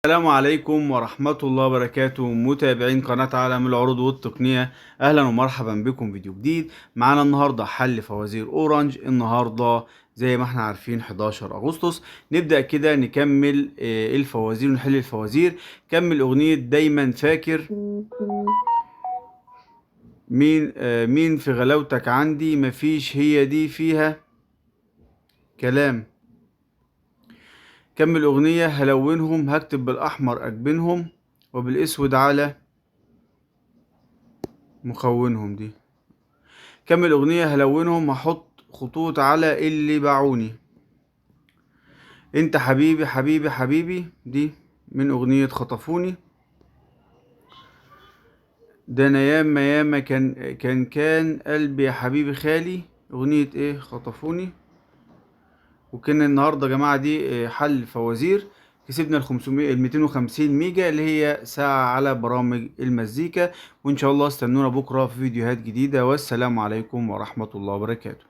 السلام عليكم ورحمة الله وبركاته، متابعين قناة عالم العروض والتقنية. أهلا ومرحبا بكم فيديو جديد. معانا النهاردة حل فوازير أورنج. النهاردة زي ما احنا عارفين 11 أغسطس. نبدأ كده نكمل الفوازير ونحل الفوازير. كمل أغنية دايما فاكر. مين في غلاوتك عندي مفيش، هي دي فيها كلام. كمل أغنية هلونهم هكتب بالأحمر أجبنهم وبالأسود على مخونهم دي. كمل أغنية هلونهم هحط خطوط على اللي باعوني. انت حبيبي حبيبي حبيبي دي من أغنية خطفوني. ده أنا ياما ياما كان قلبي يا حبيبي خالي. أغنية ايه؟ خطفوني. وكان النهاردة يا جماعة دي حل فوازير. كسبنا ال 500 ال 250 ميجا اللي هي ساعة على برامج المزيكا. وإن شاء الله استنونا بكرة في فيديوهات جديدة، والسلام عليكم ورحمة الله وبركاته.